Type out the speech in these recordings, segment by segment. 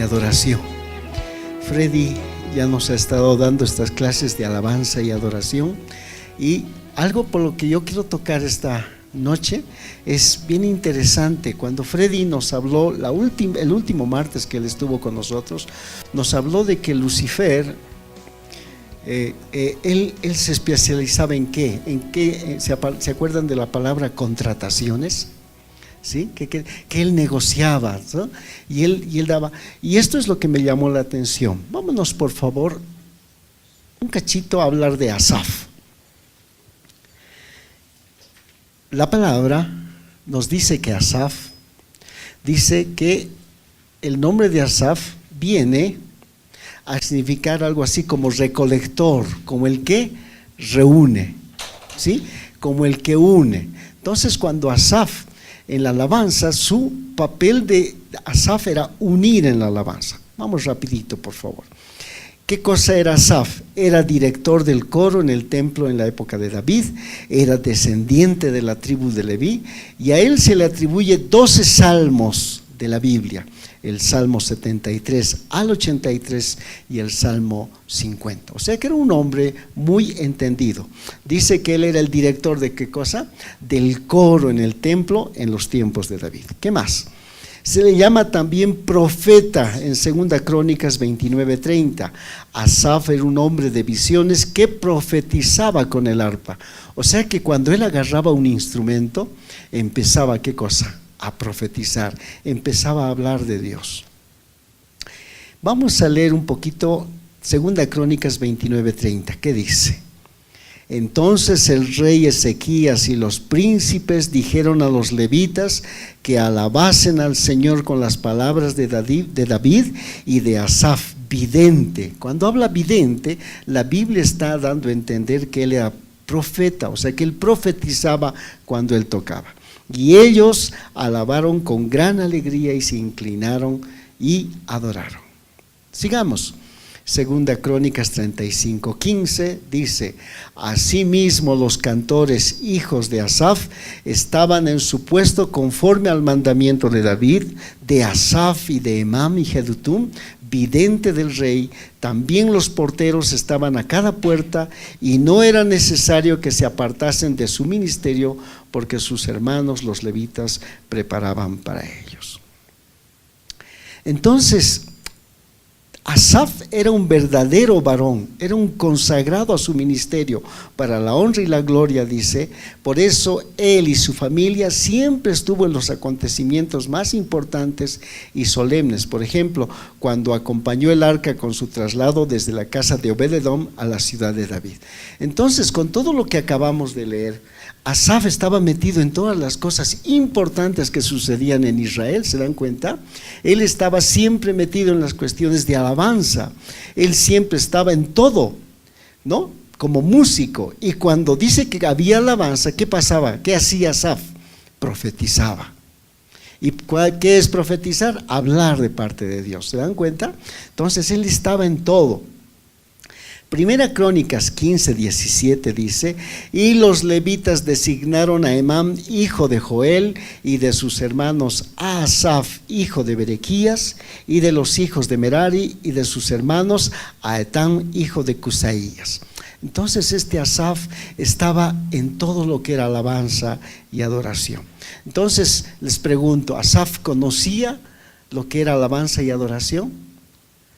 adoración. Freddy ya nos ha estado dando estas clases de alabanza y adoración, y algo por lo que yo quiero tocar esta noche es bien interesante. Cuando Freddy nos habló el último martes que él estuvo con nosotros, nos habló de que Lucifer, él se especializaba en qué, ¿se acuerdan de la palabra contrataciones? ¿Sí? Que él negociaba, ¿no? y él daba, y esto es lo que me llamó la atención. Vámonos por favor un cachito a hablar de Asaf. La palabra nos dice que Asaf, dice que el nombre de Asaf viene a significar algo así como recolector, como el que reúne, ¿sí? Como el que une. Entonces, cuando Asaf en la alabanza, su papel de Asaf era unir en la alabanza. Vamos rapidito, por favor. ¿Qué cosa era Asaf? Era director del coro en el templo en la época de David, era descendiente de la tribu de Leví, y a él se le atribuye 12 salmos de la Biblia, el Salmo 73 al 83 y el Salmo 50. O sea que era un hombre muy entendido. Dice que él era el director de ¿qué cosa? Del coro en el templo en los tiempos de David. ¿Qué más? Se le llama también profeta en 2 Crónicas 29:30. Asaf era un hombre de visiones que profetizaba con el arpa. O sea que cuando él agarraba un instrumento, empezaba ¿qué cosa? A profetizar, empezaba a hablar de Dios. Vamos a leer un poquito 2 Crónicas 29:30. ¿Qué dice? Entonces el rey Ezequías y los príncipes dijeron a los levitas que alabasen al Señor con las palabras de David y de Asaf, vidente. Cuando habla vidente, la Biblia está dando a entender que él era profeta, o sea que él profetizaba cuando él tocaba. Y ellos alabaron con gran alegría y se inclinaron y adoraron. Sigamos. 2 Crónicas 35:15 dice: asimismo los cantores hijos de Asaf estaban en su puesto conforme al mandamiento de David, de Asaf y de Emam y Jedutum, vidente del rey. También los porteros estaban a cada puerta y no era necesario que se apartasen de su ministerio porque sus hermanos los levitas preparaban para ellos. Entonces, Asaf era un verdadero varón, era un consagrado a su ministerio para la honra y la gloria, dice. Por eso él y su familia siempre estuvo en los acontecimientos más importantes y solemnes. Por ejemplo, cuando acompañó el arca con su traslado desde la casa de Obed-edom a la ciudad de David. Entonces, con todo lo que acabamos de leer, Asaf estaba metido en todas las cosas importantes que sucedían en Israel, ¿se dan cuenta? Él estaba siempre metido en las cuestiones de alabanza, él siempre estaba en todo, ¿no? Como músico, y cuando dice que había alabanza, ¿qué pasaba? ¿Qué hacía Asaf? Profetizaba. ¿Y qué es profetizar? Hablar de parte de Dios, ¿se dan cuenta? Entonces él estaba en todo. 1 Crónicas 15:17 dice: y los levitas designaron a Emam, hijo de Joel, y de sus hermanos a Asaf, hijo de Berequías, y de los hijos de Merari, y de sus hermanos a Etán, hijo de Cusaías. Entonces este Asaf estaba en todo lo que era alabanza y adoración. Entonces les pregunto, ¿Asaf conocía lo que era alabanza y adoración?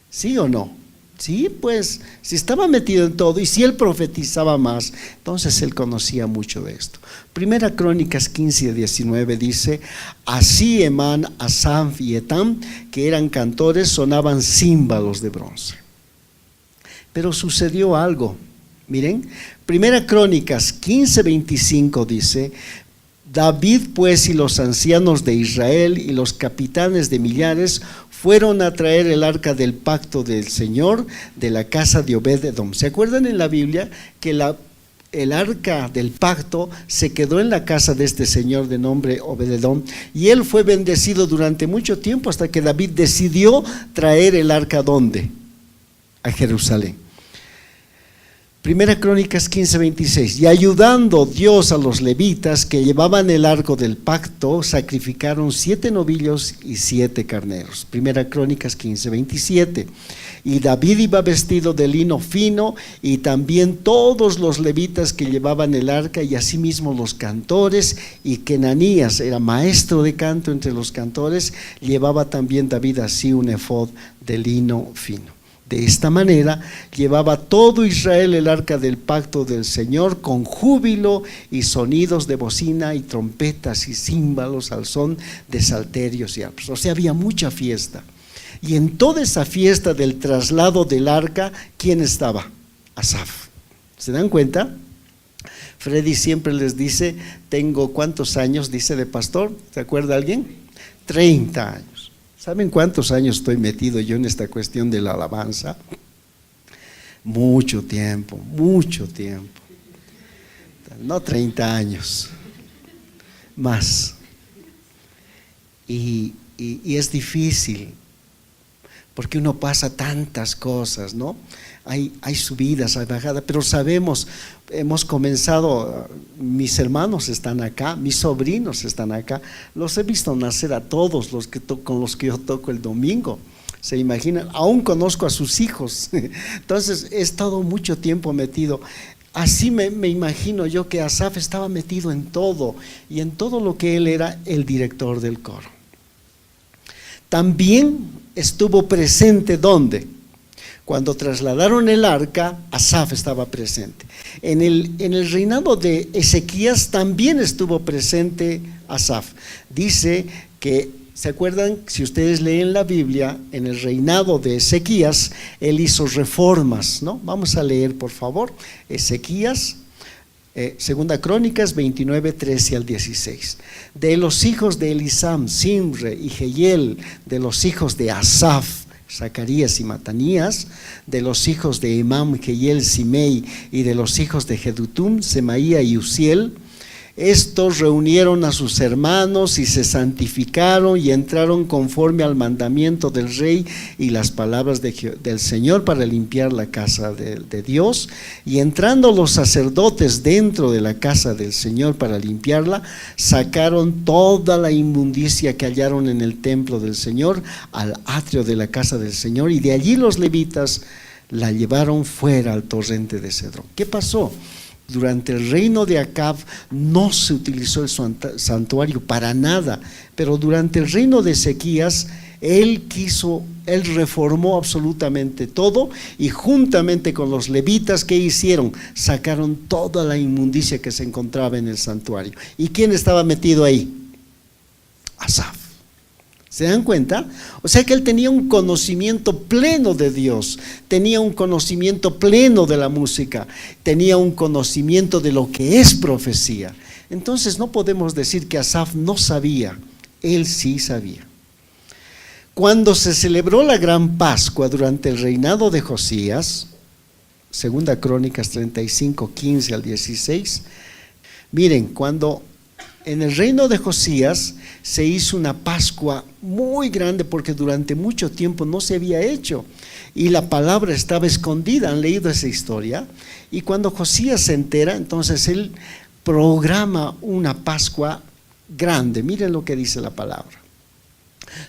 ¿Sí o no? Sí, pues, si estaba metido en todo y si él profetizaba más, entonces él conocía mucho de esto. 1 Crónicas 15:19 dice: así Emán, Asaf y Etam, que eran cantores, sonaban címbalos de bronce. Pero sucedió algo, miren, 1 Crónicas 15:25 dice: David pues y los ancianos de Israel y los capitanes de millares fueron a traer el arca del pacto del Señor de la casa de Obed-edom. ¿Se acuerdan en la Biblia que el arca del pacto se quedó en la casa de este señor de nombre Obed-edom? Y él fue bendecido durante mucho tiempo hasta que David decidió traer el arca ¿dónde? A Jerusalén. Primera Crónicas 15:26. Y ayudando Dios a los levitas que llevaban el arco del pacto, sacrificaron 7 novillos y 7 carneros. Primera Crónicas 15:27. Y David iba vestido de lino fino, y también todos los levitas que llevaban el arca, y asimismo los cantores, y Kenanías era maestro de canto entre los cantores, llevaba también David así un efod de lino fino. De esta manera llevaba todo Israel el arca del pacto del Señor con júbilo y sonidos de bocina y trompetas y címbalos al son de salterios y arpas. O sea, había mucha fiesta. Y en toda esa fiesta del traslado del arca, ¿quién estaba? Asaf. ¿Se dan cuenta? Freddy siempre les dice, tengo ¿cuántos años? Dice de pastor, ¿se acuerda alguien? 30 años. ¿Saben cuántos años estoy metido yo en esta cuestión de la alabanza? Mucho tiempo, mucho tiempo. No 30 años, más. Y es difícil, porque uno pasa tantas cosas, ¿no? Hay subidas, hay bajadas, pero sabemos, hemos comenzado, mis hermanos están acá, mis sobrinos están acá, los he visto nacer a todos los que con los que yo toco el domingo, se imaginan, aún conozco a sus hijos, entonces he estado mucho tiempo metido. Así me imagino yo que Asaf estaba metido en todo, y en todo lo que él era el director del coro. También estuvo presente, ¿dónde? Cuando trasladaron el arca, Asaf estaba presente. En el reinado de Ezequías también estuvo presente Asaf. Dice que, ¿se acuerdan? Si ustedes leen la Biblia, en el reinado de Ezequías, él hizo reformas, ¿no? Vamos a leer, por favor, Ezequías, Segunda Crónicas 29, 13 al 16. De los hijos de Elisam, Simre y Jehiel, de los hijos de Asaf, Zacarías y Matanías, de los hijos de Emam, Jehiel, Simei, y de los hijos de Jedutum, Semaía y Uziel. Estos reunieron a sus hermanos y se santificaron y entraron conforme al mandamiento del rey y las palabras del Señor para limpiar la casa de Dios. Y entrando los sacerdotes dentro de la casa del Señor para limpiarla, sacaron toda la inmundicia que hallaron en el templo del Señor al atrio de la casa del Señor, y de allí los levitas la llevaron fuera al torrente de Cedrón. ¿Qué pasó? Durante el reino de Acab no se utilizó el santuario para nada, pero durante el reino de Ezequías él reformó absolutamente todo, y juntamente con los levitas, ¿qué hicieron? Sacaron toda la inmundicia que se encontraba en el santuario. ¿Y quién estaba metido ahí? Asaf. ¿Se dan cuenta? O sea que él tenía un conocimiento pleno de Dios, tenía un conocimiento pleno de la música, tenía un conocimiento de lo que es profecía. Entonces no podemos decir que Asaf no sabía, él sí sabía. Cuando se celebró la gran Pascua durante el reinado de Josías, Segunda Crónicas 35, 15 al 16, miren, cuando en el reino de Josías se hizo una Pascua muy grande, porque durante mucho tiempo no se había hecho y la palabra estaba escondida. ¿Han leído esa historia? Y cuando Josías se entera, entonces él programa una Pascua grande. Miren lo que dice la palabra.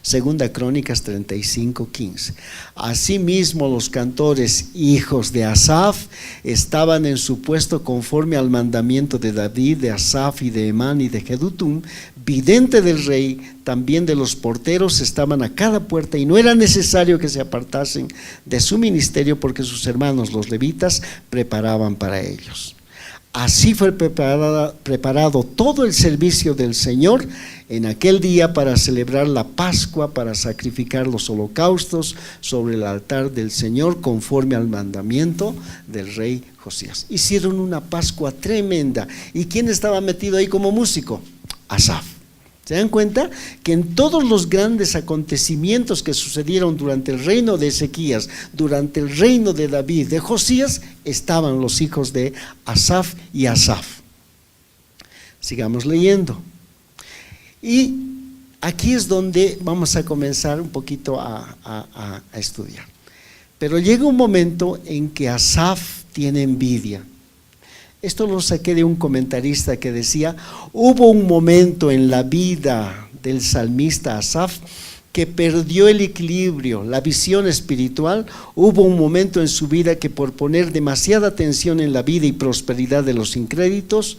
Segunda Crónicas 35, 15. Asimismo los cantores hijos de Asaf estaban en su puesto conforme al mandamiento de David, de Asaf y de Emán y de Jedutum, vidente del rey. También de los porteros estaban a cada puerta, y no era necesario que se apartasen de su ministerio, porque sus hermanos los levitas preparaban para ellos. Así fue preparado todo el servicio del Señor en aquel día para celebrar la Pascua, para sacrificar los holocaustos sobre el altar del Señor conforme al mandamiento del rey Josías. Hicieron una Pascua tremenda. ¿Y quién estaba metido ahí como músico? Asaf. ¿Se dan cuenta? Que en todos los grandes acontecimientos que sucedieron durante el reino de Ezequías, durante el reino de David, de Josías, estaban los hijos de Asaf y Asaf. Sigamos leyendo. Y aquí es donde vamos a comenzar un poquito a estudiar. Pero llega un momento en que Asaf tiene envidia. Esto lo saqué de un comentarista que decía, hubo un momento en la vida del salmista Asaf que perdió el equilibrio, la visión espiritual. Hubo un momento en su vida que por poner demasiada atención en la vida y prosperidad de los incrédulos,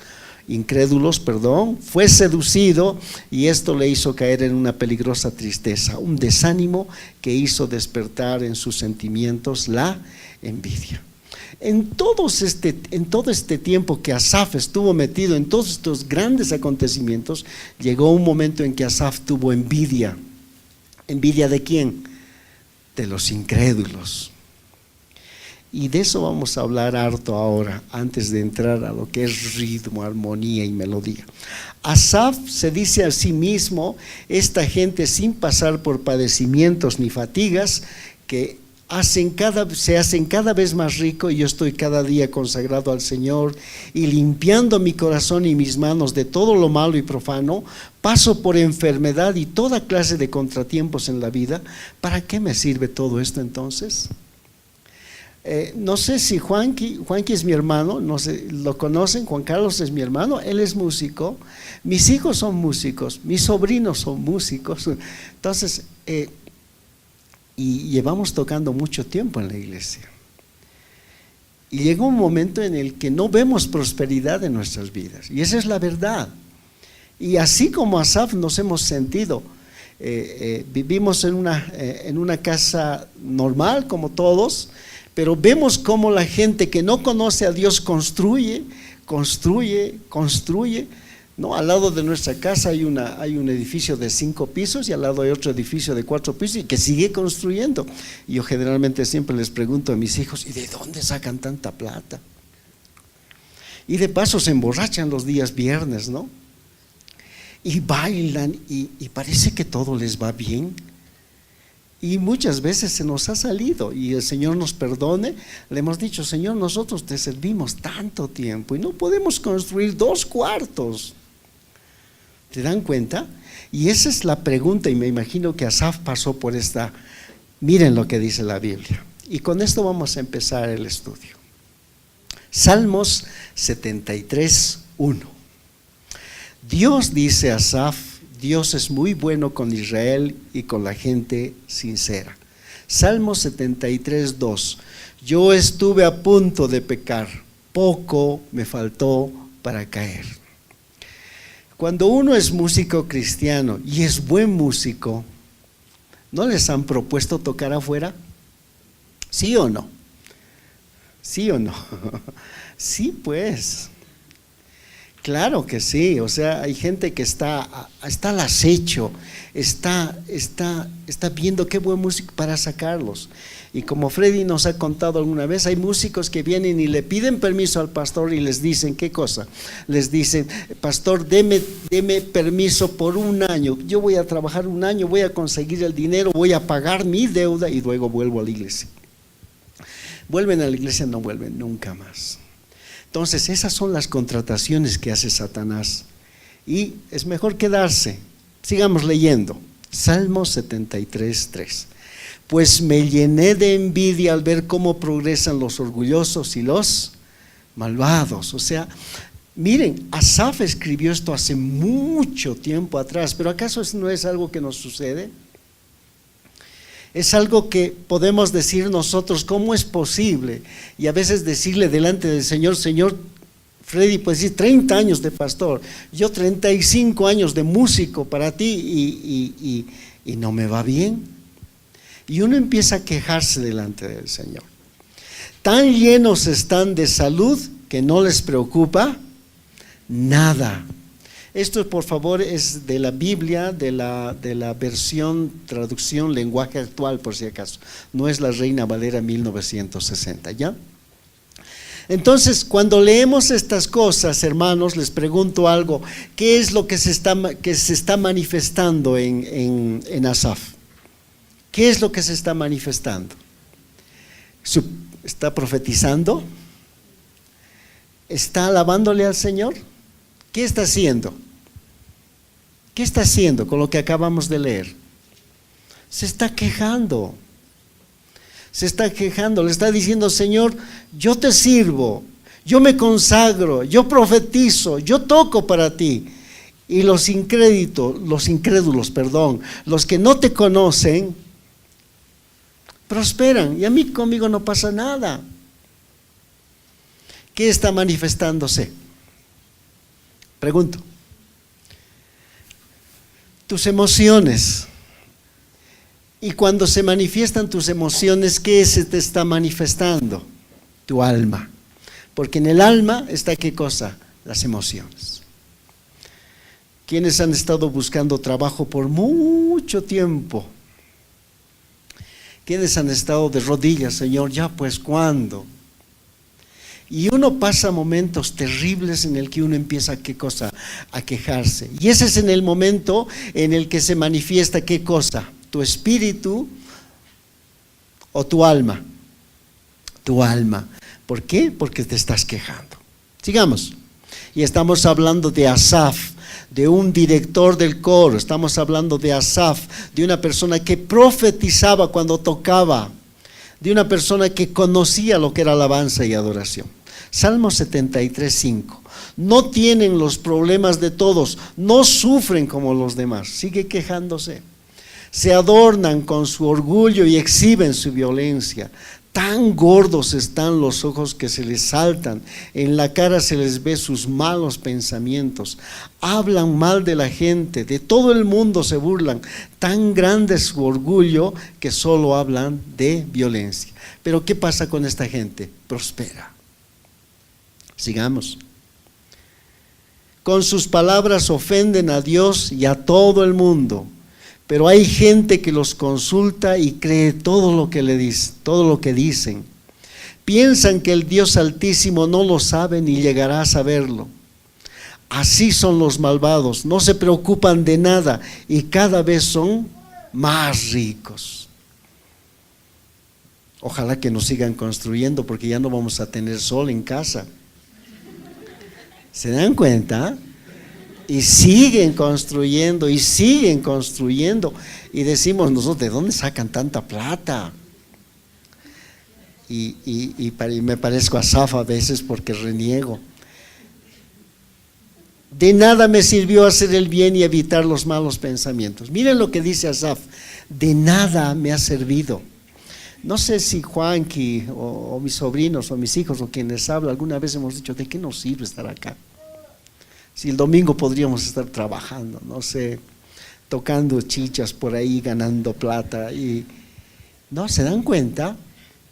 fue seducido, y esto le hizo caer en una peligrosa tristeza, un desánimo que hizo despertar en sus sentimientos la envidia. En todo este tiempo que Asaf estuvo metido en todos estos grandes acontecimientos, llegó un momento en que Asaf tuvo envidia. ¿Envidia de quién? De los incrédulos. Y de eso vamos a hablar harto ahora, antes de entrar a lo que es ritmo, armonía y melodía. Asaf se dice a sí mismo, esta gente sin pasar por padecimientos ni fatigas, que se hacen cada vez más rico, y yo estoy cada día consagrado al Señor y limpiando mi corazón y mis manos de todo lo malo y profano, paso por enfermedad y toda clase de contratiempos en la vida. ¿Para qué me sirve todo esto entonces? No sé si Juanqui es mi hermano, no sé, ¿lo conocen? Juan Carlos es mi hermano, él es músico, mis hijos son músicos, mis sobrinos son músicos, entonces y llevamos tocando mucho tiempo en la iglesia. Y llega un momento en el que no vemos prosperidad en nuestras vidas, y esa es la verdad. Y así como Asaf nos hemos sentido, vivimos en una casa normal como todos, pero vemos cómo la gente que no conoce a Dios construye, ¿no? Al lado de nuestra casa hay un edificio de 5 pisos y al lado hay otro edificio de 4 pisos y que sigue construyendo. Y yo generalmente siempre les pregunto a mis hijos, ¿y de dónde sacan tanta plata? Y de paso se emborrachan los días viernes, ¿no? Y bailan y parece que todo les va bien. Y muchas veces se nos ha salido, y el Señor nos perdone. Le hemos dicho, Señor, nosotros te servimos tanto tiempo y no podemos construir 2 cuartos. ¿Te dan cuenta? Y esa es la pregunta, y me imagino que Asaf pasó por esta. Miren lo que dice la Biblia. Y con esto vamos a empezar el estudio. Salmos 73:1. Dios, dice Asaf, Dios es muy bueno con Israel y con la gente sincera. Salmo 73:2. Yo estuve a punto de pecar, poco me faltó para caer. Cuando uno es músico cristiano y es buen músico, ¿no les han propuesto tocar afuera? ¿Sí o no? ¿Sí o no? Sí, pues. Claro que sí, o sea, hay gente que está al acecho, está viendo qué buen músico para sacarlos. Y como Freddy nos ha contado alguna vez, hay músicos que vienen y le piden permiso al pastor y les dicen, ¿qué cosa? Les dicen, pastor, deme permiso por 1 año, yo voy a trabajar 1 año, voy a conseguir el dinero, voy a pagar mi deuda y luego vuelvo a la iglesia. Vuelven a la iglesia, no vuelven nunca más. Entonces esas son las contrataciones que hace Satanás, y es mejor quedarse. Sigamos leyendo. Salmo 73:3. Pues me llené de envidia al ver cómo progresan los orgullosos y los malvados. O sea, miren, Asaf escribió esto hace mucho tiempo atrás, pero ¿acaso no es algo que nos sucede? Es algo que podemos decir nosotros, ¿cómo es posible? Y a veces decirle delante del Señor, Señor, Freddy puede decir 30 años de pastor, yo 35 años de músico para ti y no me va bien. Y uno empieza a quejarse delante del Señor. Tan llenos están de salud que no les preocupa nada. Esto, por favor, es de la Biblia, de la versión, traducción, lenguaje actual, por si acaso. No es la Reina Valera 1960, ¿ya? Entonces, cuando leemos estas cosas, hermanos, les pregunto algo. ¿Qué es lo que se está manifestando en Asaf? ¿Qué es lo que se está manifestando? ¿Está profetizando? ¿Está alabándole al Señor? ¿Qué está haciendo? ¿Qué está haciendo con lo que acabamos de leer? Se está quejando. Se está quejando, le está diciendo: Señor, yo te sirvo, yo me consagro, yo profetizo, yo toco para ti. Y los incrédulos, los que no te conocen, prosperan, y a mí conmigo no pasa nada. ¿Qué está manifestándose? Pregunto. Tus emociones. Y cuando se manifiestan tus emociones, ¿qué se te está manifestando? Tu alma. Porque en el alma está, ¿qué cosa? Las emociones. ¿Quiénes han estado buscando trabajo por mucho tiempo? ¿Quiénes han estado de rodillas? Señor, ya pues, ¿cuándo? Y uno pasa momentos terribles en el que uno empieza, ¿qué cosa? A quejarse. Y ese es en el momento en el que se manifiesta, ¿qué cosa? Tu espíritu o tu alma. Tu alma. ¿Por qué? Porque te estás quejando. Sigamos. Y estamos hablando de Asaf, de un director del coro. Estamos hablando de Asaf, de una persona que profetizaba cuando tocaba, de una persona que conocía lo que era alabanza y adoración. Salmo 73:5. No tienen los problemas de todos, no sufren como los demás. Sigue quejándose. Se adornan con su orgullo y exhiben su violencia. Tan gordos están los ojos que se les saltan, en la cara se les ve sus malos pensamientos. Hablan mal de la gente, de todo el mundo se burlan. Tan grande es su orgullo que solo hablan de violencia. Pero ¿qué pasa con esta gente? Prospera. Sigamos. Con sus palabras ofenden a Dios y a todo el mundo. Pero hay gente que los consulta y cree todo lo que le dice, todo lo que dicen. Piensan que el Dios Altísimo no lo sabe ni llegará a saberlo. Así son los malvados, no se preocupan de nada y cada vez son más ricos. Ojalá que nos sigan construyendo, porque ya no vamos a tener sol en casa. ¿Se dan cuenta? Y siguen construyendo y siguen construyendo. Y decimos nosotros: ¿de dónde sacan tanta plata? Y me parezco a Asaf a veces porque reniego. De nada me sirvió hacer el bien y evitar los malos pensamientos. Miren lo que dice Asaf: de nada me ha servido. No sé si Juanqui o mis sobrinos o mis hijos o quienes hablan alguna vez hemos dicho: ¿de qué nos sirve estar acá? Si el domingo podríamos estar trabajando, no sé, tocando chichas por ahí, ganando plata. Y no se dan cuenta,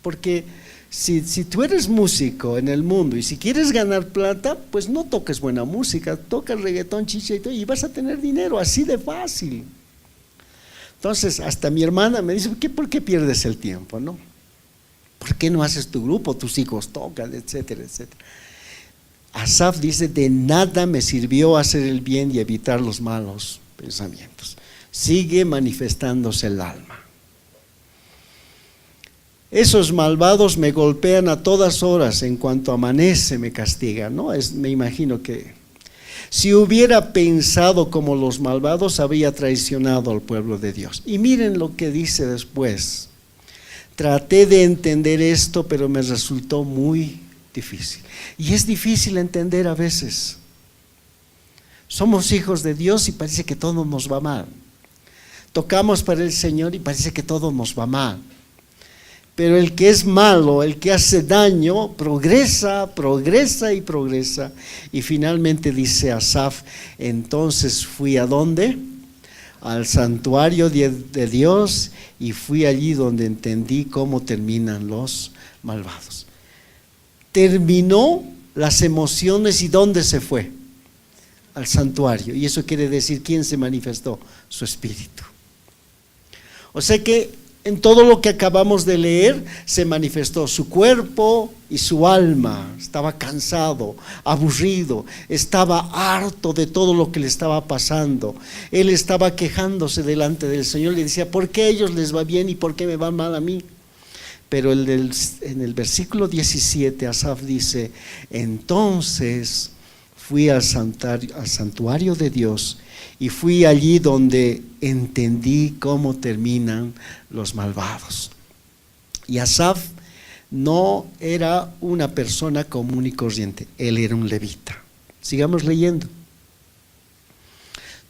porque si tú eres músico en el mundo y si quieres ganar plata, pues no toques buena música, toca reggaetón, chicha y todo, y vas a tener dinero, así de fácil. Entonces hasta mi hermana me dice: ¿por qué pierdes el tiempo, no? ¿Por qué no haces tu grupo? Tus hijos tocan, etcétera, etcétera. Asaf dice: de nada me sirvió hacer el bien y evitar los malos pensamientos. Sigue manifestándose el alma. Esos malvados me golpean a todas horas, en cuanto amanece me castigan, ¿no? Me imagino que si hubiera pensado como los malvados, habría traicionado al pueblo de Dios. Y miren lo que dice después: traté de entender esto, pero me resultó muy difícil. Y es difícil entender a veces. Somos hijos de Dios y parece que todo nos va mal. Tocamos para el Señor y parece que todo nos va mal. Pero el que es malo, el que hace daño, progresa y progresa. Y finalmente dice Asaf: entonces fui ¿a dónde? Al santuario de Dios, y fui allí donde entendí cómo terminan los malvados. Terminó las emociones, ¿y dónde se fue? Al santuario. Y eso quiere decir, ¿quién se manifestó? Su espíritu. O sea que en todo lo que acabamos de leer se manifestó su cuerpo y su alma. Estaba cansado, aburrido, estaba harto de todo lo que le estaba pasando. Él estaba quejándose delante del Señor, le decía: ¿por qué a ellos les va bien y por qué me va mal a mí? Pero en el versículo 17 Asaf dice: entonces fui al santuario de Dios, y fui allí donde entendí cómo terminan los malvados. Y Asaf no era una persona común y corriente, él era un levita. Sigamos leyendo.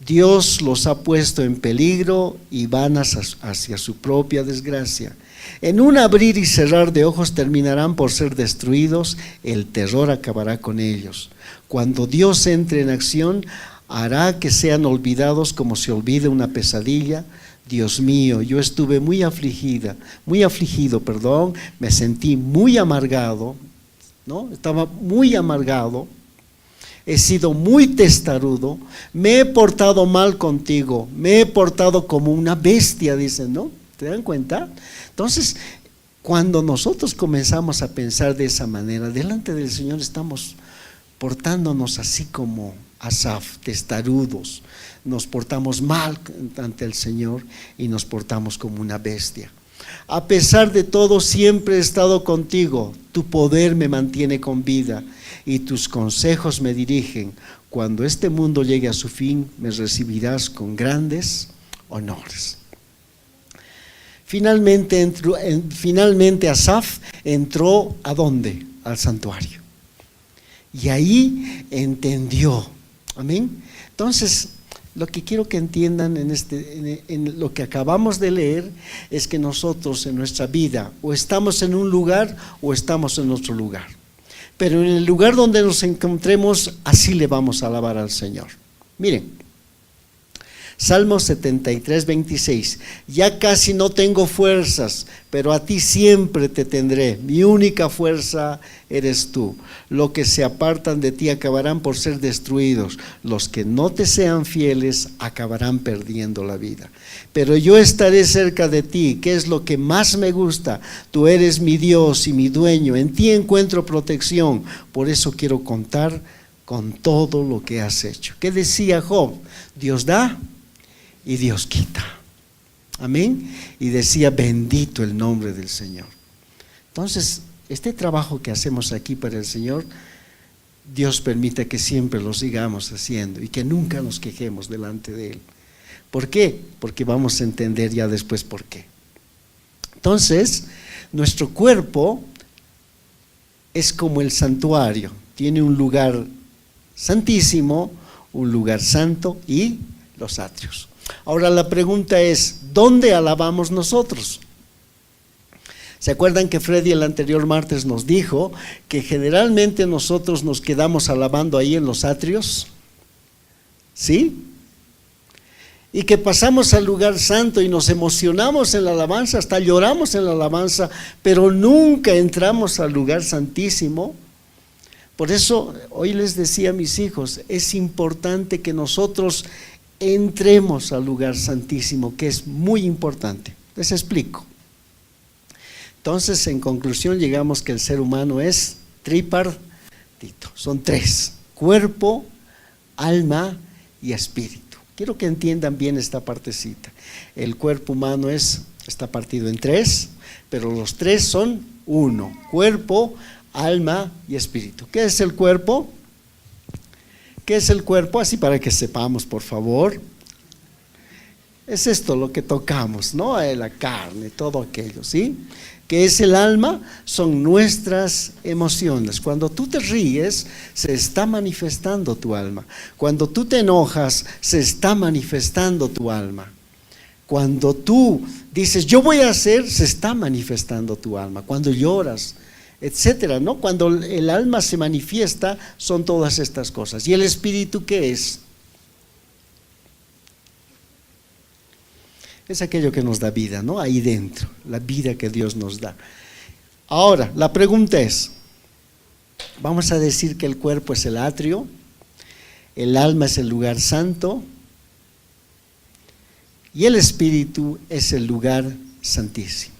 Dios los ha puesto en peligro y van hacia su propia desgracia. En un abrir y cerrar de ojos terminarán por ser destruidos, el terror acabará con ellos. Cuando Dios entre en acción, hará que sean olvidados como se olvida una pesadilla. Dios mío, yo estuve muy afligido, me sentí muy amargado, ¿no? Estaba muy amargado. He sido muy testarudo, me he portado mal contigo, me he portado como una bestia, dicen, ¿no? ¿Te dan cuenta? Entonces, cuando nosotros comenzamos a pensar de esa manera, delante del Señor estamos portándonos así como Asaf, testarudos, nos portamos mal ante el Señor y nos portamos como una bestia. A pesar de todo, siempre he estado contigo, tu poder me mantiene con vida y tus consejos me dirigen. Cuando este mundo llegue a su fin, me recibirás con grandes honores. Finalmente Asaf entró ¿a dónde? Al santuario. Y ahí entendió. Amén. Entonces, lo que quiero que entiendan en lo que acabamos de leer es que nosotros en nuestra vida o estamos en un lugar o estamos en otro lugar. Pero en el lugar donde nos encontremos, así le vamos a alabar al Señor. Miren, Salmo 73, 26. Ya casi no tengo fuerzas, pero a ti siempre te tendré. Mi única fuerza eres tú. Los que se apartan de ti acabarán por ser destruidos. Los que no te sean fieles acabarán perdiendo la vida. Pero yo estaré cerca de ti, que es lo que más me gusta. Tú eres mi Dios y mi dueño. En ti encuentro protección. Por eso quiero contar con todo lo que has hecho. ¿Qué decía Job? Dios da y Dios quita. Amén. Y decía, bendito el nombre del Señor. Entonces, este trabajo que hacemos aquí para el Señor, Dios permite que siempre lo sigamos haciendo y que nunca nos quejemos delante de Él. ¿Por qué? Porque vamos a entender ya después por qué. Entonces, nuestro cuerpo es como el santuario. Tiene un lugar santísimo, un lugar santo y los atrios. Ahora la pregunta es, ¿dónde alabamos nosotros? ¿Se acuerdan que Freddy el anterior martes nos dijo que generalmente nosotros nos quedamos alabando ahí en los atrios? ¿Sí? Y que pasamos al lugar santo y nos emocionamos en la alabanza, hasta lloramos en la alabanza, pero nunca entramos al lugar santísimo. Por eso hoy les decía a mis hijos, es importante que nosotros entremos al lugar santísimo, que es muy importante. Les explico. Entonces, en conclusión, llegamos que el ser humano es tripartito. Son tres: cuerpo, alma y espíritu. Quiero que entiendan bien esta partecita. El cuerpo humano está partido en tres, pero los tres son uno: cuerpo, alma y espíritu. ¿Qué es el cuerpo? ¿Qué es el cuerpo? Así para que sepamos, por favor. Es esto lo que tocamos, ¿no? La carne, todo aquello, ¿sí? ¿Qué es el alma? Son nuestras emociones. Cuando tú te ríes, se está manifestando tu alma. Cuando tú te enojas, se está manifestando tu alma. Cuando tú dices, yo voy a hacer, se está manifestando tu alma. Cuando lloras, etcétera, ¿no? Cuando el alma se manifiesta, son todas estas cosas. ¿Y el espíritu qué es? Es aquello que nos da vida, ¿no? Ahí dentro, la vida que Dios nos da. Ahora, la pregunta es, vamos a decir que el cuerpo es el atrio, el alma es el lugar santo y el espíritu es el lugar santísimo.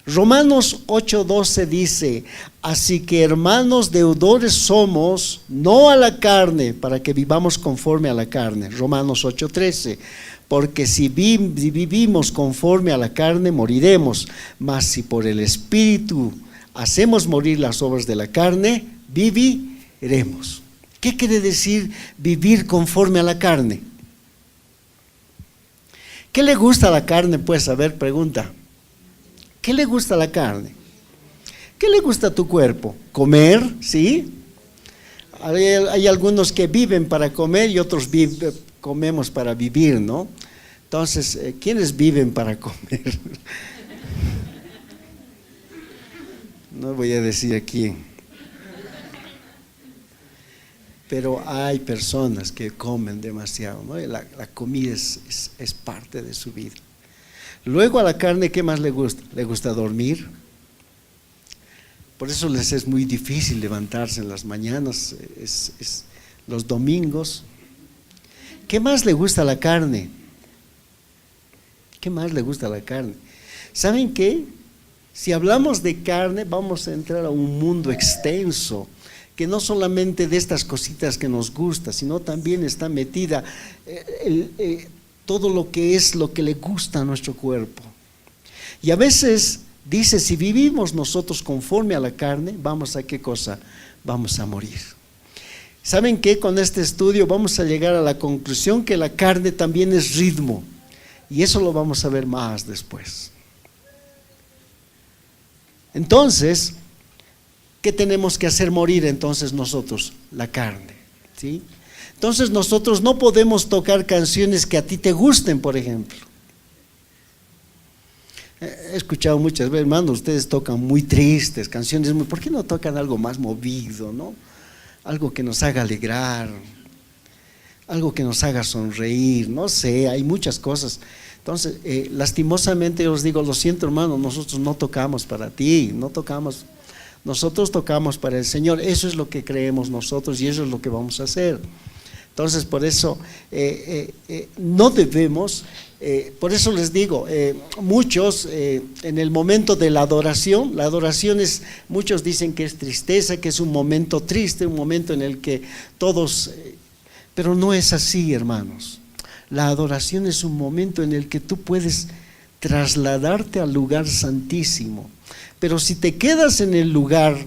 Romanos 8:12 dice, así que hermanos deudores somos, no a la carne, para que vivamos conforme a la carne. Romanos 8:13, porque si vivimos conforme a la carne, moriremos, mas si por el Espíritu hacemos morir las obras de la carne, viviremos. ¿Qué quiere decir vivir conforme a la carne? ¿Qué le gusta a la carne? Pues, a ver, pregunta. ¿Qué le gusta a la carne? ¿Qué le gusta a tu cuerpo? Comer, ¿sí? Hay algunos que viven para comer y otros comemos para vivir, ¿no? Entonces, ¿quiénes viven para comer? No voy a decir aquí. Pero hay personas que comen demasiado, ¿no? La comida es parte de su vida. Luego a la carne, ¿qué más le gusta? Le gusta dormir. Por eso les es muy difícil levantarse en las mañanas, los domingos. ¿Qué más le gusta a la carne? ¿Qué más le gusta a la carne? ¿Saben qué? Si hablamos de carne, vamos a entrar a un mundo extenso, que no solamente de estas cositas que nos gusta, sino también está metida todo lo que le gusta a nuestro cuerpo. Y a veces dice, si vivimos nosotros conforme a la carne, vamos a ¿qué cosa? Vamos a morir. ¿Saben qué? Con este estudio vamos a llegar a la conclusión que la carne también es ritmo. Y eso lo vamos a ver más después. Entonces, ¿qué tenemos que hacer morir entonces nosotros? La carne, ¿sí? Entonces nosotros no podemos tocar canciones que a ti te gusten, por ejemplo. He escuchado muchas veces, hermano, ustedes tocan muy tristes, canciones ¿por qué no tocan algo más movido, no? Algo que nos haga alegrar, algo que nos haga sonreír, no sé, hay muchas cosas. Entonces, lastimosamente yo os digo, lo siento hermano, nosotros no tocamos para ti, no tocamos, nosotros tocamos para el Señor, eso es lo que creemos nosotros y eso es lo que vamos a hacer. Entonces, por eso no debemos, por eso les digo, muchos en el momento de la adoración es, muchos dicen que es tristeza, que es un momento triste, un momento en el que todos, pero no es así, hermanos. La adoración es un momento en el que tú puedes trasladarte al lugar santísimo, pero si te quedas en el lugar,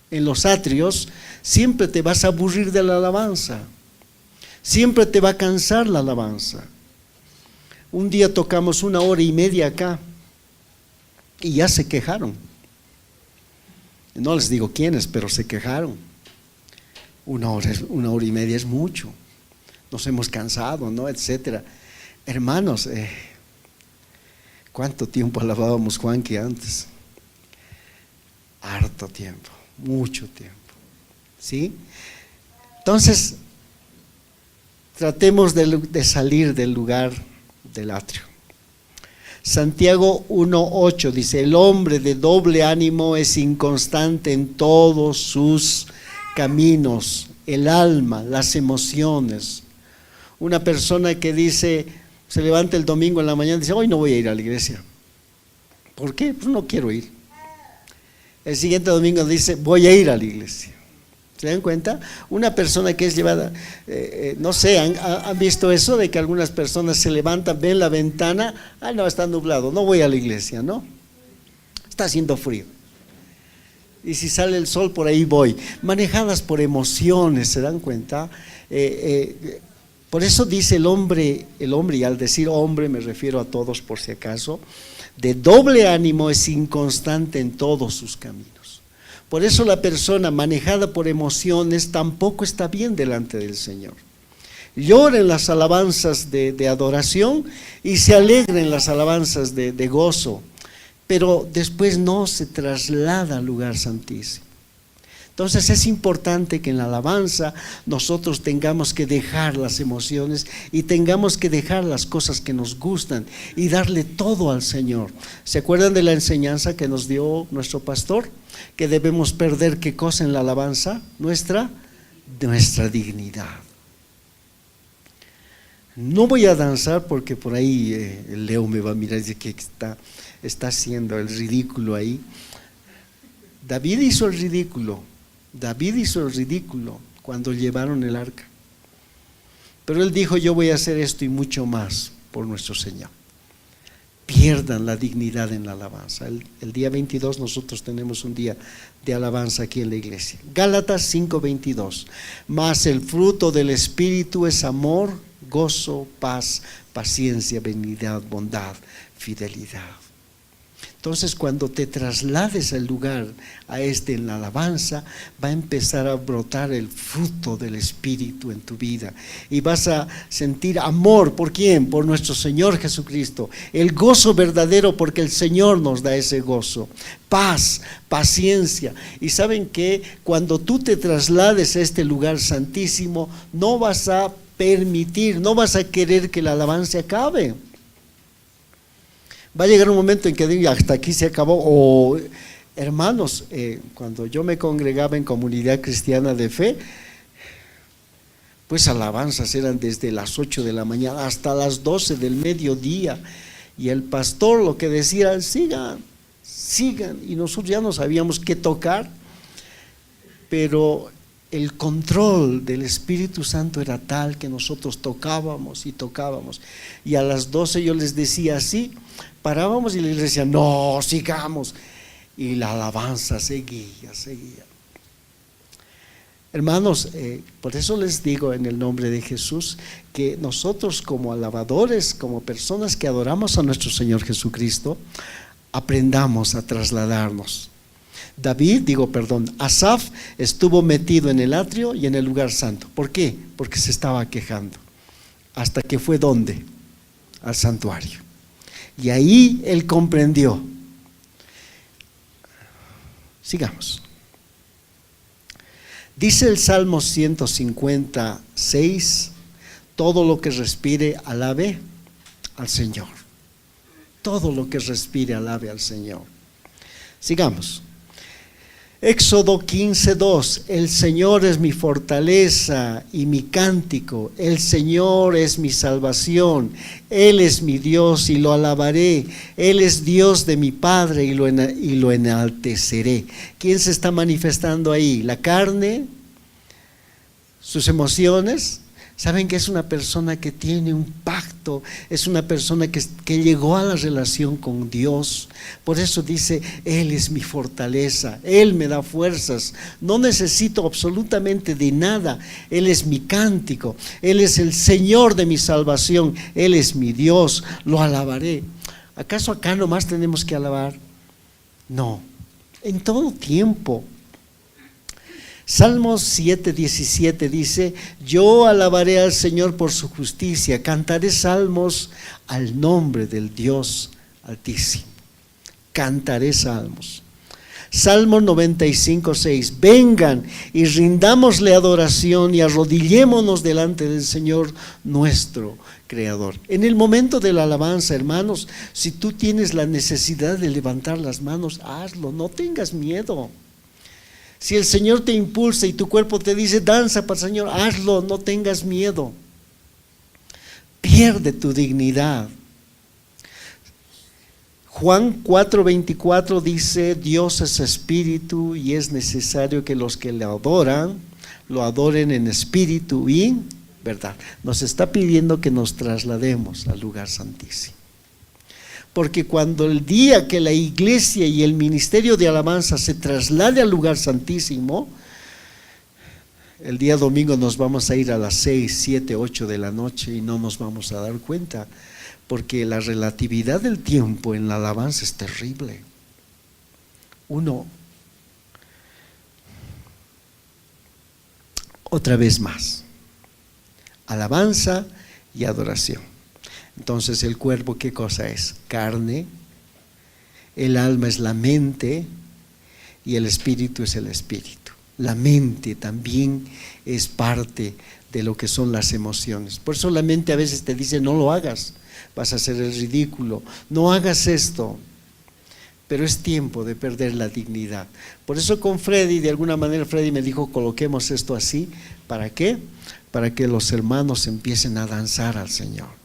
en los atrios, siempre te vas a aburrir de la alabanza. Siempre te va a cansar la alabanza. Un día tocamos 1 hora y media acá y ya se quejaron. No les digo quiénes, pero se quejaron. 1 hora y media es mucho. Nos hemos cansado, ¿no? Etcétera. Hermanos, ¿cuánto tiempo alabábamos Juan que antes? Harto tiempo, mucho tiempo. ¿Sí? Entonces, tratemos de salir del lugar del atrio. Santiago 1:8 dice, el hombre de doble ánimo es inconstante en todos sus caminos, el alma, las emociones. Una persona que dice, se levanta el domingo en la mañana y dice, hoy no voy a ir a la iglesia. ¿Por qué? Pues no quiero ir. El siguiente domingo dice, voy a ir a la iglesia. ¿Se dan cuenta? Una persona que es llevada, no sé, ¿han visto eso de que algunas personas se levantan, ven la ventana, no, está nublado, no voy a la iglesia, ¿no? Está haciendo frío. Y si sale el sol, por ahí voy. Manejadas por emociones, ¿se dan cuenta? Por eso dice el hombre, y al decir hombre me refiero a todos por si acaso, de doble ánimo es inconstante en todos sus caminos. Por eso la persona manejada por emociones tampoco está bien delante del Señor. Llora en las alabanzas de adoración y se alegra en las alabanzas de gozo, pero después no se traslada al lugar santísimo. Entonces es importante que en la alabanza nosotros tengamos que dejar las emociones y tengamos que dejar las cosas que nos gustan y darle todo al Señor. ¿Se acuerdan de la enseñanza que nos dio nuestro pastor? Que debemos perder ¿qué cosa en la alabanza? Nuestra dignidad. No voy a danzar porque por ahí Leo me va a mirar y dice que está haciendo el ridículo ahí. David hizo el ridículo cuando llevaron el arca. Pero él dijo, yo voy a hacer esto y mucho más por nuestro Señor. Pierdan la dignidad en la alabanza. El día 22 nosotros tenemos un día de alabanza aquí en la iglesia. Gálatas 5:22. Mas el fruto del Espíritu es amor, gozo, paz, paciencia, benignidad, bondad, fidelidad. Entonces, cuando te traslades al lugar, en la alabanza, va a empezar a brotar el fruto del Espíritu en tu vida. Y vas a sentir amor. ¿Por quién? Por nuestro Señor Jesucristo. El gozo verdadero, porque el Señor nos da ese gozo. Paz, paciencia. Y saben que cuando tú te traslades a este lugar santísimo, no vas a permitir, no vas a querer que la alabanza acabe. Va a llegar un momento en que diga, hasta aquí se acabó. Hermanos, cuando yo me congregaba en Comunidad Cristiana de Fe, pues alabanzas eran desde las 8 de la mañana hasta las 12 del mediodía. Y el pastor lo que decía, sigan, y nosotros ya no sabíamos qué tocar, pero el control del Espíritu Santo era tal que nosotros tocábamos. Y a las 12 yo les decía así, parábamos y les decía, no, sigamos. Y la alabanza seguía. Hermanos, por eso les digo en el nombre de Jesús que nosotros como alabadores, como personas que adoramos a nuestro Señor Jesucristo, aprendamos a trasladarnos. Asaf estuvo metido en el atrio y en el lugar santo. ¿Por qué? Porque se estaba quejando. Hasta que fue ¿dónde? Al santuario. Y ahí él comprendió. Sigamos. Dice el Salmo 156, todo lo que respire alabe al Señor. Todo lo que respire alabe al Señor. Sigamos. Éxodo 15:2, el Señor es mi fortaleza y mi cántico, el Señor es mi salvación, Él es mi Dios y lo alabaré, Él es Dios de mi Padre y lo enalteceré. ¿Quién se está manifestando ahí? ¿La carne? ¿Sus emociones? Saben que es una persona que tiene un pacto, es una persona que llegó a la relación con Dios. Por eso dice, Él es mi fortaleza, Él me da fuerzas, no necesito absolutamente de nada, Él es mi cántico, Él es el Señor de mi salvación, Él es mi Dios, lo alabaré. ¿Acaso acá nomás tenemos que alabar? No, en todo tiempo. Salmos 7:17 dice, yo alabaré al Señor por su justicia, cantaré salmos al nombre del Dios Altísimo. Cantaré salmos. Salmo 95:6, vengan y rindámosle adoración y arrodillémonos delante del Señor nuestro Creador. En el momento de la alabanza, hermanos, si tú tienes la necesidad de levantar las manos, hazlo, no tengas miedo. Si el Señor te impulsa y tu cuerpo te dice, danza para el Señor, hazlo, no tengas miedo. Pierde tu dignidad. Juan 4:24 dice, Dios es espíritu y es necesario que los que le adoran, lo adoren en espíritu y verdad. Nos está pidiendo que nos traslademos al lugar santísimo. Porque cuando el día que la iglesia y el ministerio de alabanza se traslade al lugar santísimo, el día domingo nos vamos a ir a las 6, 7, 8 de la noche y no nos vamos a dar cuenta, porque la relatividad del tiempo en la alabanza es terrible. Otra vez más, alabanza y adoración. Entonces el cuerpo, ¿qué cosa es? Carne, el alma es la mente y el espíritu es el espíritu. La mente también es parte de lo que son las emociones. Por eso la mente a veces te dice, no lo hagas, vas a hacer el ridículo, no hagas esto. Pero es tiempo de perder la dignidad. Por eso con Freddy, de alguna manera Freddy me dijo, coloquemos esto así. ¿Para qué? Para que los hermanos empiecen a danzar al Señor.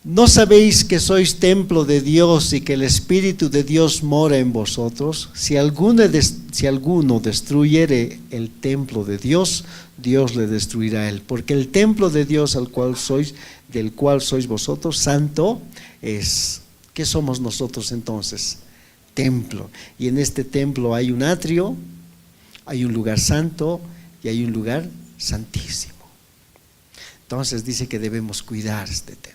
¿No sabéis que sois templo de Dios y que el Espíritu de Dios mora en vosotros? Si alguno destruyere el templo de Dios, Dios le destruirá a él. Porque el templo de Dios del cual sois vosotros, santo es. ¿Qué somos nosotros entonces? Templo. Y en este templo hay un atrio, hay un lugar santo y hay un lugar santísimo. Entonces dice que debemos cuidar este templo.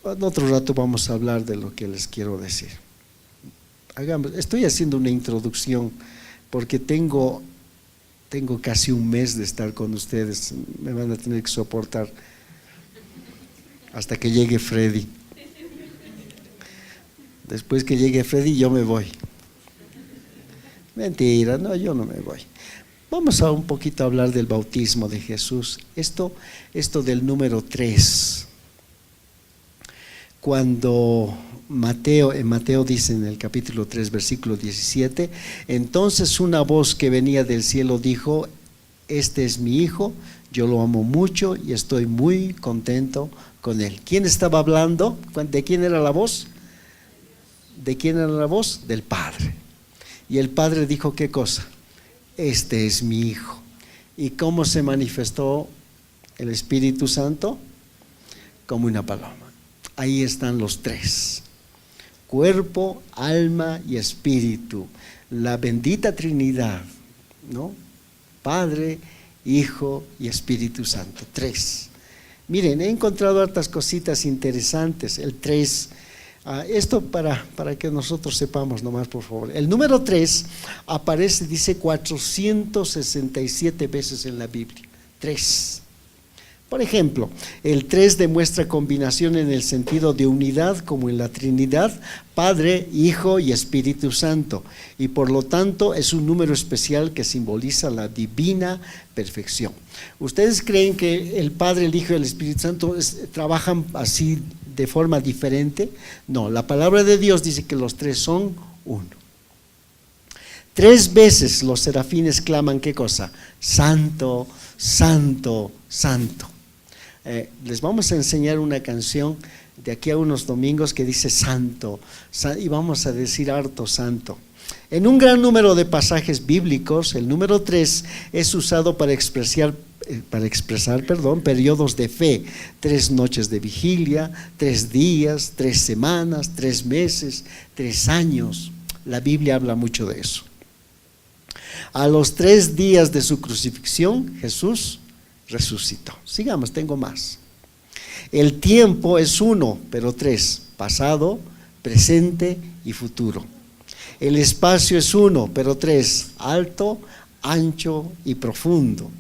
En otro rato vamos a hablar de lo que les quiero decir. Estoy haciendo una introducción porque tengo casi un mes de estar con ustedes. Me van a tener que soportar hasta que llegue Freddy. Después que llegue Freddy yo me voy. Mentira, no, yo no me voy. Vamos a un poquito a hablar del bautismo de Jesús. Esto del número 3. Cuando en Mateo dice en el capítulo 3, versículo 17, entonces una voz que venía del cielo dijo: este es mi hijo, yo lo amo mucho y estoy muy contento con él. ¿Quién estaba hablando? ¿De quién era la voz? ¿De quién era la voz? Del Padre. Y el Padre dijo, ¿qué cosa? Este es mi hijo. ¿Y cómo se manifestó el Espíritu Santo? Como una paloma. Ahí están los tres: cuerpo, alma y espíritu. La bendita Trinidad, ¿no? Padre, Hijo y Espíritu Santo. 3. Miren, he encontrado hartas cositas interesantes. El 3, esto para que nosotros sepamos nomás, por favor. El número 3 aparece, dice 467 veces en la Biblia. 3. Por ejemplo, el 3 demuestra combinación en el sentido de unidad, como en la Trinidad, Padre, Hijo y Espíritu Santo, y por lo tanto es un número especial que simboliza la divina perfección. ¿Ustedes creen que el Padre, el Hijo y el Espíritu Santo trabajan así de forma diferente? No, la palabra de Dios dice que los tres son uno. 3 veces los serafines claman, ¿qué cosa? Santo, santo, santo. Les vamos a enseñar una canción de aquí a unos domingos que dice santo, y vamos a decir harto santo. En un gran número de pasajes bíblicos, el número 3 es usado para expresar periodos de fe: 3 noches de vigilia, 3 días, 3 semanas, 3 meses, 3 años. La Biblia habla mucho de eso. A los 3 días de su crucifixión, Jesús resucitó. Sigamos, tengo más. El tiempo es 1, pero 3: pasado, presente y futuro. El espacio es 1, pero 3: alto, ancho y profundo.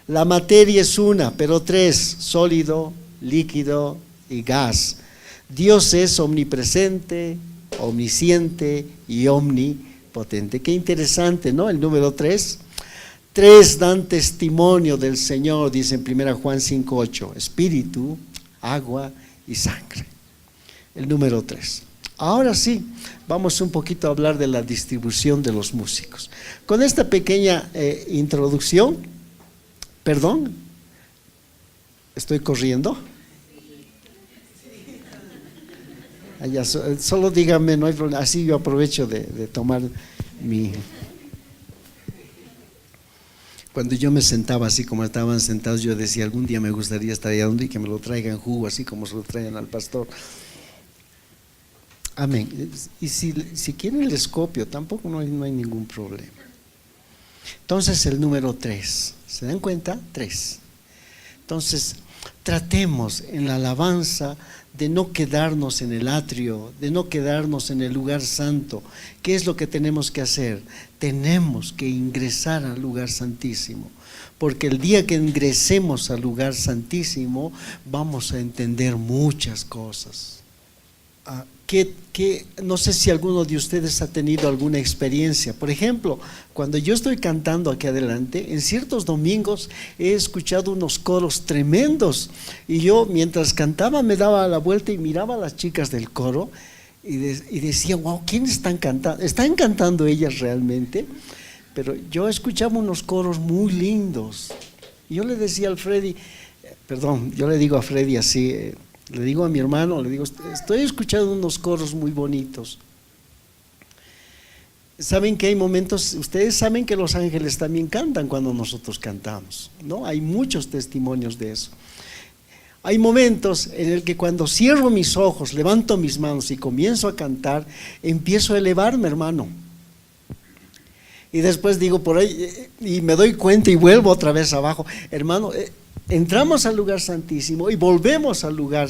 La materia es 1, pero 3: sólido, líquido y gas. Dios es omnipresente, omnisciente y omnipotente. Qué interesante, ¿no? El número 3. 3 dan testimonio del Señor, dice en 1 Juan 5:8, espíritu, agua y sangre. El número 3. Ahora sí, vamos un poquito a hablar de la distribución de los músicos. Con esta pequeña introducción, perdón, ¿estoy corriendo? Allá, solo díganme, no hay problema, así yo aprovecho de tomar mi... Cuando yo me sentaba así como estaban sentados, yo decía, algún día me gustaría estar allá donde y que me lo traigan jugo, así como se lo traen al pastor. Amén. Y si quieren les copio, tampoco no hay ningún problema. Entonces el número 3, ¿se dan cuenta? 3. Entonces tratemos en la alabanza de no quedarnos en el atrio, de no quedarnos en el lugar santo. ¿Qué es lo que tenemos que hacer? Tenemos que ingresar al lugar santísimo, porque el día que ingresemos al lugar santísimo vamos a entender muchas cosas. No sé si alguno de ustedes ha tenido alguna experiencia. Por ejemplo, cuando yo estoy cantando aquí adelante, en ciertos domingos he escuchado unos coros tremendos, y yo mientras cantaba me daba la vuelta y miraba a las chicas del coro y decía, wow, ¿quiénes están cantando? ¿Están cantando ellas realmente? Pero yo escuchaba unos coros muy lindos, y yo le decía al Freddy, yo le digo a Freddy así, le digo a mi hermano, le digo, estoy escuchando unos coros muy bonitos. Saben que hay momentos, ustedes saben que los ángeles también cantan cuando nosotros cantamos, ¿no? Hay muchos testimonios de eso. Hay momentos en el que cuando cierro mis ojos, levanto mis manos y comienzo a cantar, empiezo a elevarme, hermano. Y después digo por ahí, y me doy cuenta y vuelvo otra vez abajo. Hermano, entramos al lugar santísimo y volvemos al lugar.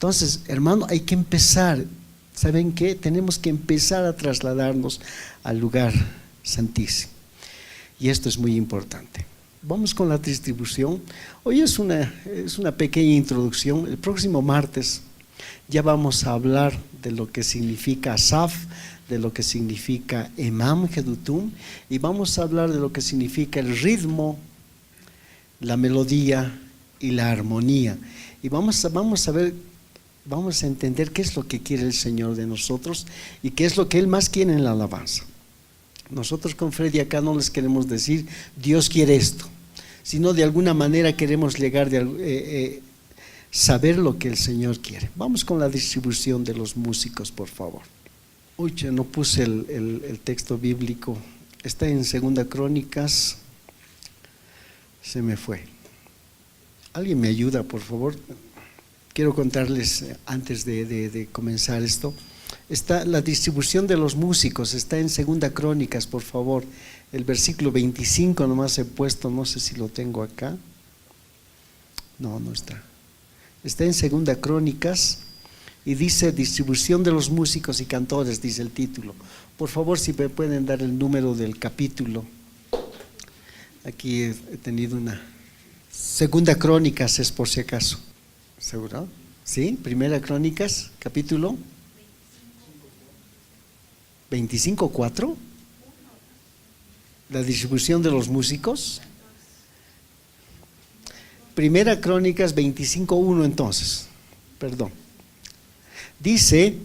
Entonces, hermano, hay que empezar. ¿Saben qué? Tenemos que empezar a trasladarnos al lugar santísimo. Y esto es muy importante. Vamos con la distribución. Hoy es una pequeña introducción. El próximo martes ya vamos a hablar de lo que significa Asaf, de lo que significa Emam, Jedutum, y vamos a hablar de lo que significa el ritmo, la melodía y la armonía. Y vamos a ver, vamos a entender qué es lo que quiere el Señor de nosotros y qué es lo que Él más quiere en la alabanza. Nosotros con Freddy acá no les queremos decir Dios quiere esto, sino de alguna manera queremos llegar saber lo que el Señor quiere. Vamos con la distribución de los músicos, por favor. Uy, ya no puse el texto bíblico. Está en 2 Crónicas. Se me fue. ¿Alguien me ayuda, por favor? Quiero contarles antes de comenzar esto. Está la distribución de los músicos, está en 2 Crónicas, por favor. El versículo 25 nomás he puesto, no sé si lo tengo acá. No, no está. Está en 2 Crónicas y dice distribución de los músicos y cantores, dice el título. Por favor, si me pueden dar el número del capítulo. Aquí he tenido una. 2 Crónicas es por si acaso. ¿Seguro? ¿Sí? 1 Crónicas, capítulo 25:4. La distribución de los músicos. 1 Crónicas 25:1 entonces. Perdón. Dice: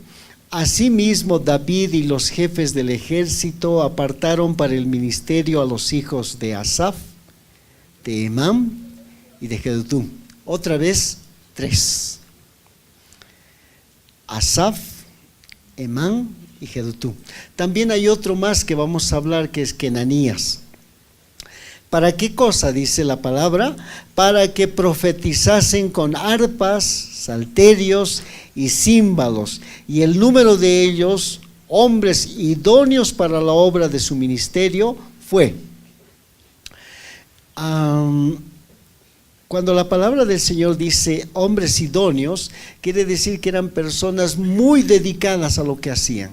asimismo David y los jefes del ejército apartaron para el ministerio a los hijos de Asaf, de Emam y de Jedutum. Otra vez 3. Asaf, Emam y Jedutum. También hay otro más que vamos a hablar, que es Kenanías. ¿Para qué cosa? Dice la palabra: para que profetizasen con arpas, salterios y címbalos, y el número de ellos, hombres idóneos para la obra de su ministerio, fue. Cuando la palabra del Señor dice hombres idóneos, quiere decir que eran personas muy dedicadas a lo que hacían.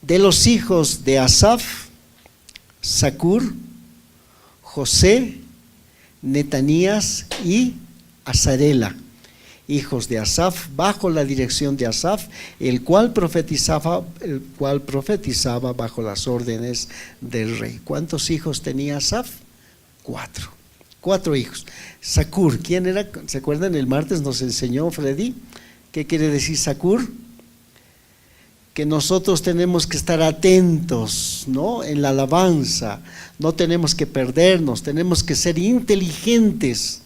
De los hijos de Asaf, Zacur, José, Netanías y Asarela, hijos de Asaf, bajo la dirección de Asaf, el cual profetizaba bajo las órdenes del rey. ¿Cuántos hijos tenía Asaf? 4 hijos. Zacur, ¿quién era? ¿Se acuerdan? El martes nos enseñó Freddy. ¿Qué quiere decir Zacur? Que nosotros tenemos que estar atentos, ¿no? En la alabanza, no tenemos que perdernos, tenemos que ser inteligentes.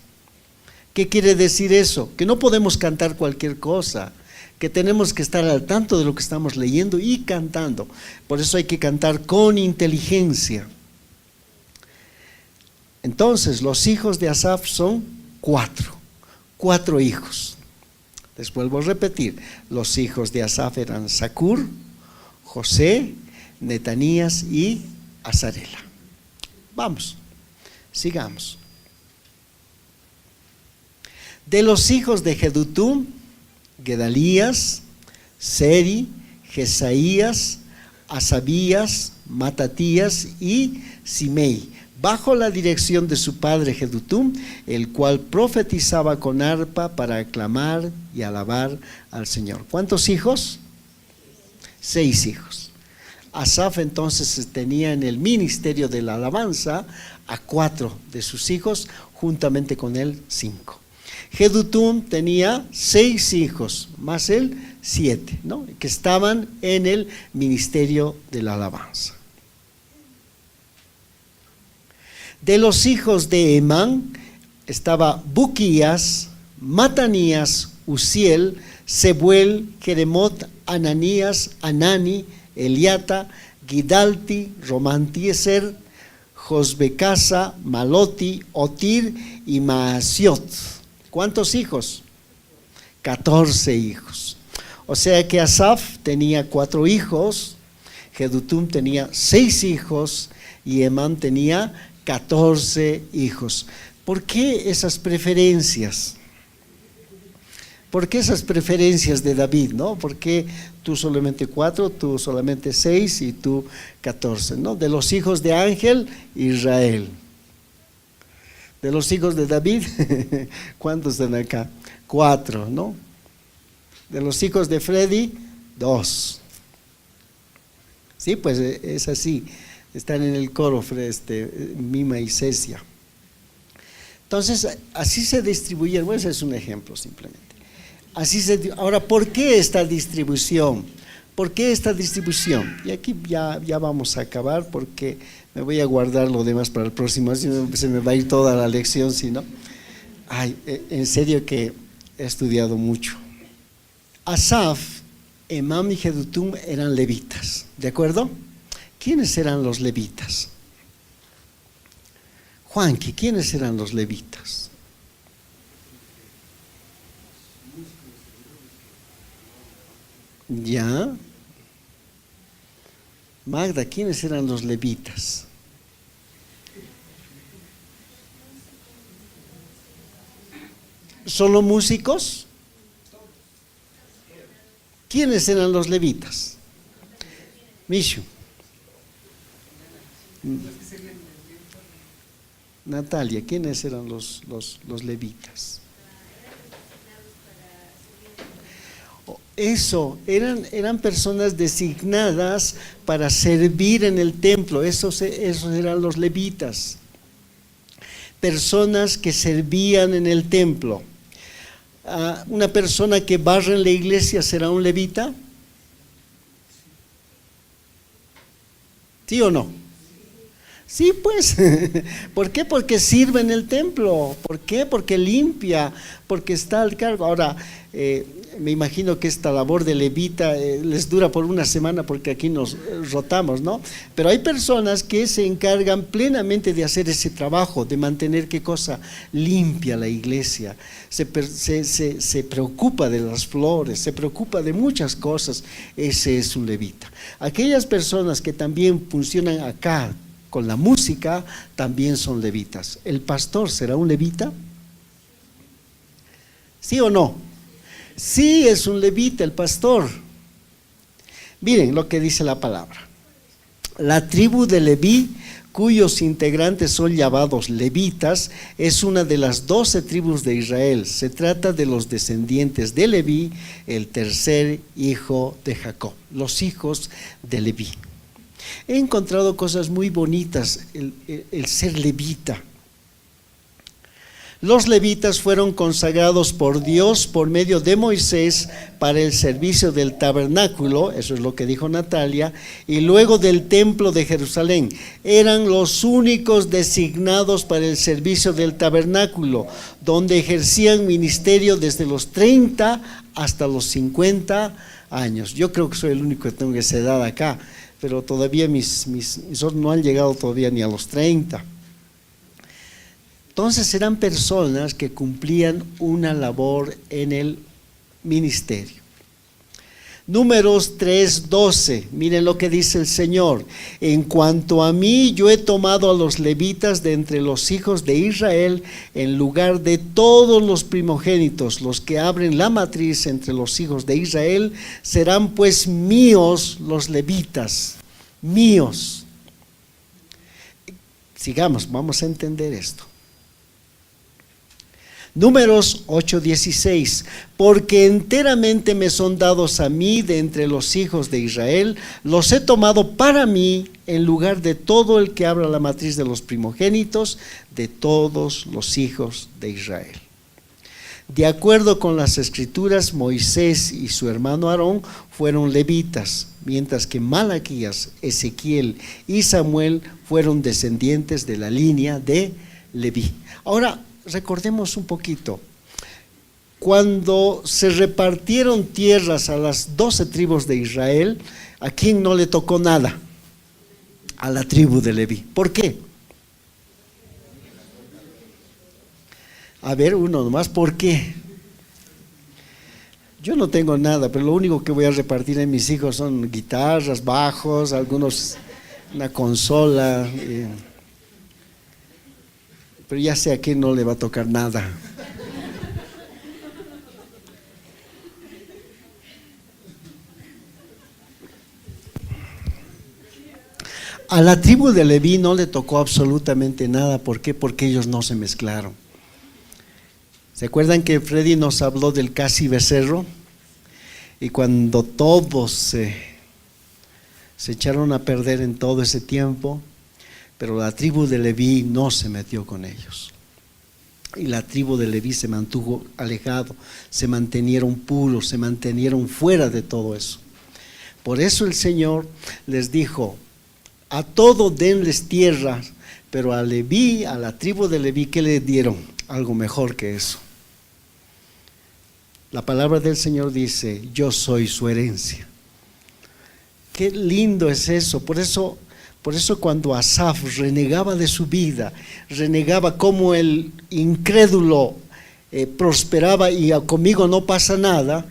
¿Qué quiere decir eso? Que no podemos cantar cualquier cosa, que tenemos que estar al tanto de lo que estamos leyendo y cantando. Por eso hay que cantar con inteligencia. Entonces, los hijos de Asaf son 4 hijos. Les vuelvo a repetir, los hijos de Asaf eran Zacur, José, Netanías y Asarela. Vamos, sigamos. De los hijos de Jedutum, Gedalías, Seri, Jesaías, Asabías, Matatías y Simei, bajo la dirección de su padre Jedutum, el cual profetizaba con arpa para aclamar y alabar al Señor. ¿Cuántos hijos? 6 hijos. Asaf entonces tenía en el ministerio de la alabanza a 4 de sus hijos, juntamente con él 5. Jedutum tenía 6 hijos, más él 7, ¿no? Que estaban en el ministerio de la alabanza. De los hijos de Emán estaba Buquías, Matanías, Uziel, Sebuel, Jeremot, Ananías, Anani, Eliata, Gidalti, Romantieser, Josbecasa, Maloti, Otir y Maasiot. ¿Cuántos hijos? 14 hijos. O sea que Asaf tenía 4 hijos, Jedutum tenía 6 hijos y Emán tenía 14 hijos. ¿Por qué esas preferencias? ¿Por qué esas preferencias de David, no? ¿Por qué tú solamente 4, tú solamente 6 y tú 14, no? De los hijos de Ángel, Israel. De los hijos de David, ¿cuántos están acá? 4, ¿no? De los hijos de Freddy, 2. Sí, pues es así. Están en el coro, Mima y Cecia. Entonces, así se distribuyen. Bueno, ese es un ejemplo simplemente. Ahora, ¿por qué esta distribución? ¿Por qué esta distribución? Y aquí ya vamos a acabar porque me voy a guardar lo demás para el próximo, si no se me va a ir toda la lección, si no. Ay, en serio que he estudiado mucho. Asaf, Emam y Jedutum eran levitas, ¿de acuerdo? ¿Quiénes eran los levitas? Juanqui, ¿quiénes eran los levitas? Ya. Magda, ¿quiénes eran los levitas? ¿Solo músicos? ¿Quiénes eran los levitas? Mishu. Natalia, ¿quiénes eran los levitas? Eso, eran personas designadas para servir en el templo, esos eran los levitas. Personas que servían en el templo. ¿Una persona que barre en la iglesia será un levita? ¿Sí o no? Sí, pues. ¿Por qué? Porque sirve en el templo. ¿Por qué? Porque limpia, porque está al cargo. Ahora, me imagino que esta labor de levita les dura por una semana porque aquí nos rotamos, ¿no? Pero hay personas que se encargan plenamente de hacer ese trabajo, de mantener, ¿qué cosa? Limpia la iglesia, se preocupa de las flores, se preocupa de muchas cosas. Ese es un levita. Aquellas personas que también funcionan acá con la música, también son levitas. ¿El pastor será un levita? ¿Sí o no? Sí, es un levita el pastor. Miren lo que dice la palabra. La tribu de Leví, cuyos integrantes son llamados levitas, es una de las 12 tribus de Israel. Se trata de los descendientes de Leví, el tercer hijo de Jacob, los hijos de Leví. He encontrado cosas muy bonitas, el ser levita. Los levitas fueron consagrados por Dios por medio de Moisés para el servicio del tabernáculo, eso es lo que dijo Natalia, y luego del templo de Jerusalén. Eran los únicos designados para el servicio del tabernáculo, donde ejercían ministerio desde los 30 hasta los 50 años. Yo creo que soy el único que tengo esa edad acá, pero todavía mis hijos no han llegado todavía ni a los 30. Entonces eran personas que cumplían una labor en el ministerio. Números 3:12, miren lo que dice el Señor. En cuanto a mí, yo he tomado a los levitas de entre los hijos de Israel en lugar de todos los primogénitos, los que abren la matriz entre los hijos de Israel, serán pues míos los levitas, míos. Sigamos, vamos a entender esto. Números 8:16, porque enteramente me son dados a mí de entre los hijos de Israel, los he tomado para mí en lugar de todo el que abra la matriz de los primogénitos de todos los hijos de Israel. De acuerdo con las escrituras, Moisés y su hermano Aarón fueron levitas, mientras que Malaquías, Ezequiel y Samuel fueron descendientes de la línea de Leví. Ahora, recordemos un poquito, cuando se repartieron tierras a las 12 tribus de Israel, ¿a quién no le tocó nada? A la tribu de Leví. ¿Por qué? A ver, uno nomás, ¿por qué? Yo no tengo nada, pero lo único que voy a repartir a mis hijos son guitarras, bajos, algunos, una consola. pero ya sé a quién no le va a tocar nada. A la tribu de Leví no le tocó absolutamente nada. ¿Por qué? Porque ellos no se mezclaron. ¿Se acuerdan que Freddy nos habló del casi becerro? Y cuando todos se echaron a perder en todo ese tiempo, pero la tribu de Leví no se metió con ellos. Y la tribu de Leví se mantuvo alejado, se mantenieron puros, se mantenieron fuera de todo eso. Por eso el Señor les dijo: a todo denles tierra, pero a Leví, a la tribu de Leví, ¿qué le dieron? Algo mejor que eso. La palabra del Señor dice: yo soy su herencia. Qué lindo es eso. Por eso cuando Asaf renegaba de su vida, renegaba como el incrédulo prosperaba y conmigo no pasa nada,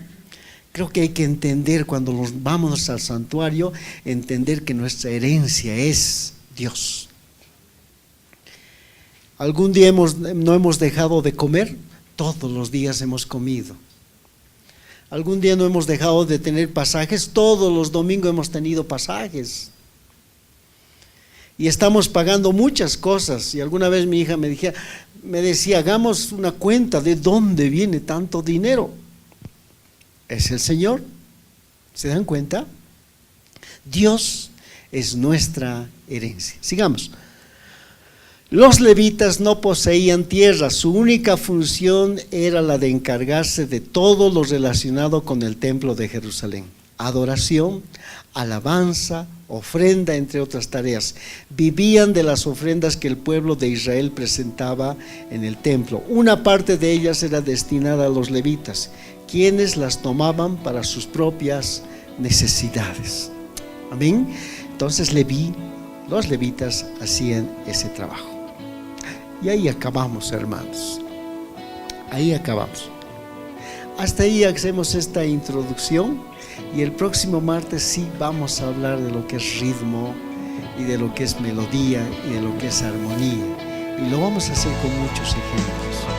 creo que hay que entender, cuando nos vamos al santuario, entender que nuestra herencia es Dios. ¿Algún día no hemos dejado de comer? Todos los días hemos comido. ¿Algún día no hemos dejado de tener pasajes? Todos los domingos hemos tenido pasajes. Y estamos pagando muchas cosas. Y alguna vez mi hija me decía, hagamos una cuenta de dónde viene tanto dinero. Es el Señor. ¿Se dan cuenta? Dios es nuestra herencia. Sigamos. Los levitas no poseían tierra, su única función era la de encargarse de todo lo relacionado con el templo de Jerusalén: adoración, alabanza, ofrenda, entre otras tareas. Vivían de las ofrendas que el pueblo de Israel presentaba en el templo. Una parte de ellas era destinada a los levitas, quienes las tomaban para sus propias necesidades. Amén. Entonces los levitas hacían ese trabajo. Y ahí acabamos, hermanos. Ahí acabamos. Hasta ahí hacemos esta introducción, y el próximo martes sí vamos a hablar de lo que es ritmo y de lo que es melodía y de lo que es armonía, y lo vamos a hacer con muchos ejemplos.